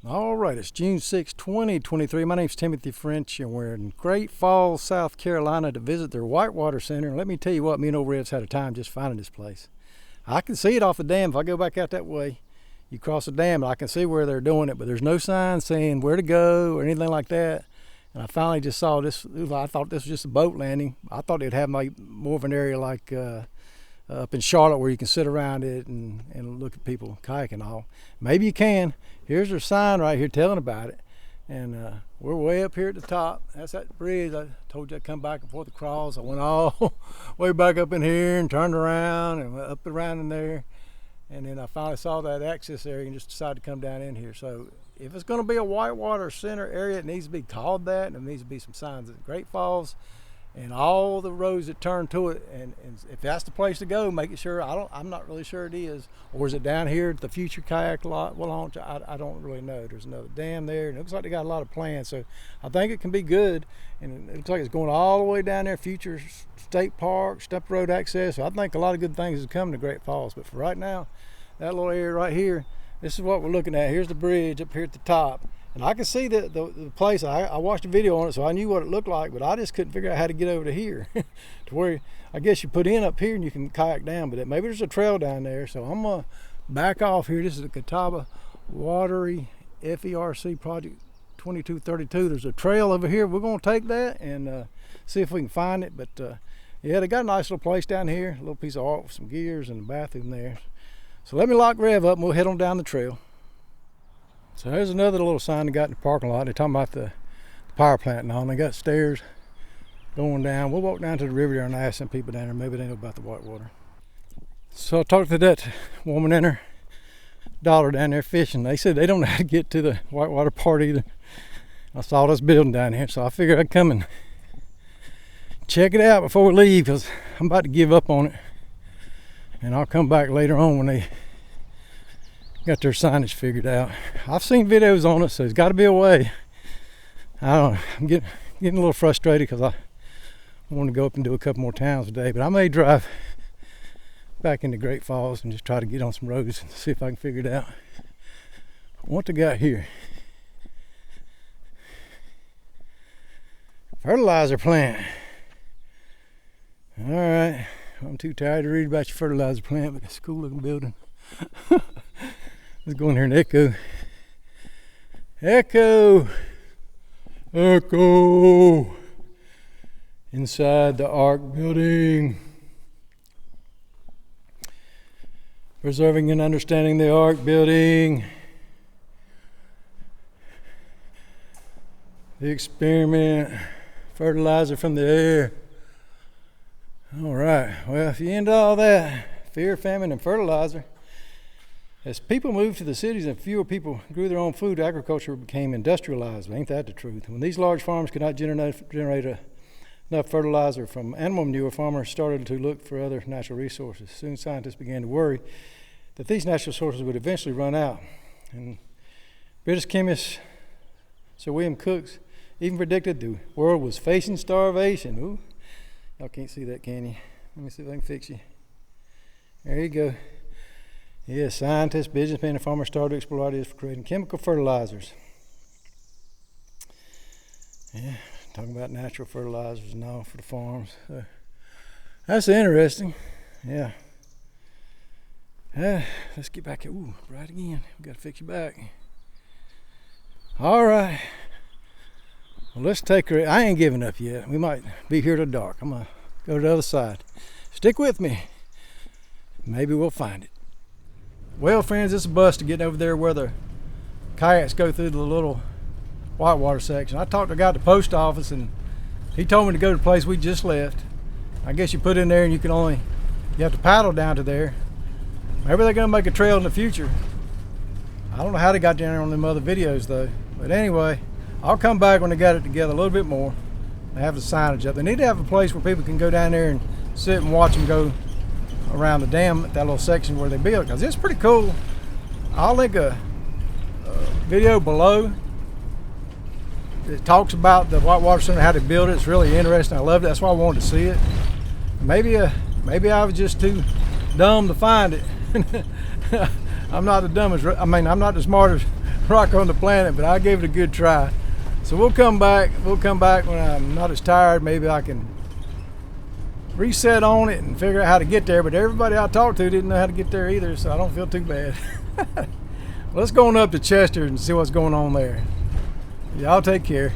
All right, it's June 6, 2023. My name's Timothy French, and we're in Great Falls, South Carolina to visit their Whitewater Center. And let me tell you what, me and old Red's had a time just finding this place. I can see it off the dam. If I go back out that way, you cross the dam, and I can see where they're doing it, but there's no sign saying where to go or anything like that. And I finally just saw this. I thought this was just a boat landing. I thought they'd have more of an area like up in Charlotte where you can sit around it and look at people kayaking and all. Maybe you can. Here's their sign right here telling about it. And we're way up here at the top. That's that bridge. I told you I'd come back and forth across. I went all way back up in here and turned around and went up around in there. And then I finally saw that access area and just decided to come down in here. So if it's going to be a Whitewater Center area, it needs to be called that. And there needs to be some signs at Great Falls and all the roads that turn to it, and if that's the place to go, make it sure. I'm not really sure it is, or is it down here at the future kayak launch? I don't really know. There's another dam there, and it looks like they got a lot of plans, so I think it can be good. And it looks like it's going all the way down there, future state park, step road access. So I think a lot of good things is coming to Great Falls. But for right now, that little area right here, this is what we're looking at. Here's the bridge up here at the top. And I can see the place. I watched a video on it, so I knew what it looked like, but I just couldn't figure out how to get over to here. To where, I guess you put in up here and you can kayak down, but maybe there's a trail down there. So I'm going to back off here. This is the Catawba Watery FERC Project 2232. There's a trail over here. We're going to take that and see if we can find it. But yeah, they got a nice little place down here, a little piece of art with some gears and a bathroom there. So let me lock Rev up and we'll head on down the trail. So there's another little sign they got in the parking lot. They're talking about the power plant and all. And they got stairs going down. We'll walk down to the river there and ask some people down there. Maybe they know about the whitewater. So I talked to that woman and her daughter down there fishing. They said they don't know how to get to the whitewater part either. I saw this building down here, so I figured I'd come and check it out before we leave, because I'm about to give up on it. And I'll come back later on when they got their signage figured out. I've seen videos on it, so there's got to be a way. I don't know. I'm getting a little frustrated because I want to go up and do a couple more towns today, but I may drive back into Great Falls and just try to get on some roads and see if I can figure it out. What they got here? Fertilizer plant. All right. I'm too tired to read about your fertilizer plant, but it's a cool looking building. Let's go in here and echo. Echo! Echo! Inside the ARC building. Preserving and understanding the ARC building. The experiment. Fertilizer from the air. All right. Well, if you end all that, fear, famine, and fertilizer, as people moved to the cities and fewer people grew their own food, agriculture became industrialized. Ain't that the truth? When these large farms could not generate enough fertilizer from animal manure, farmers started to look for other natural resources. Soon scientists began to worry that these natural sources would eventually run out. And British chemist Sir William Cooks even predicted the world was facing starvation. Ooh, y'all can't see that, can you? Let me see if I can fix you. There you go. Yes, scientists, businessmen, and farmers started to explore ideas for creating chemical fertilizers. Yeah, talking about natural fertilizers and all for the farms. That's interesting. Yeah. Let's get back here. Ooh, right again. We got to fix you back. All right. Well, let's take her. I ain't giving up yet. We might be here till dark. I'm going to go to the other side. Stick with me. Maybe we'll find it. Well, friends, it's a bust to get over there where the kayaks go through the little whitewater section. I talked to a guy at the post office, and he told me to go to the place we just left. I guess you put in there and you have to paddle down to there. Maybe they're going to make a trail in the future. I don't know how they got down there on them other videos though. But anyway, I'll come back when they got it together a little bit more. They have the signage up. They need to have a place where people can go down there and sit and watch them go around the dam at that little section where they built, because it's pretty cool. I'll link a video below that talks about the Whitewater Center, how to build it. It's really interesting. I loved it. That's why I wanted to see it. Maybe I was just too dumb to find it. I'm not the dumbest. I'm not the smartest rock on the planet, but I gave it a good try. So we'll come back. We'll come back when I'm not as tired. Maybe I can reset on it and figure out how to get there. But everybody I talked to didn't know how to get there either, so I don't feel too bad. Let's go on up to Chester and see what's going on there. Y'all take care.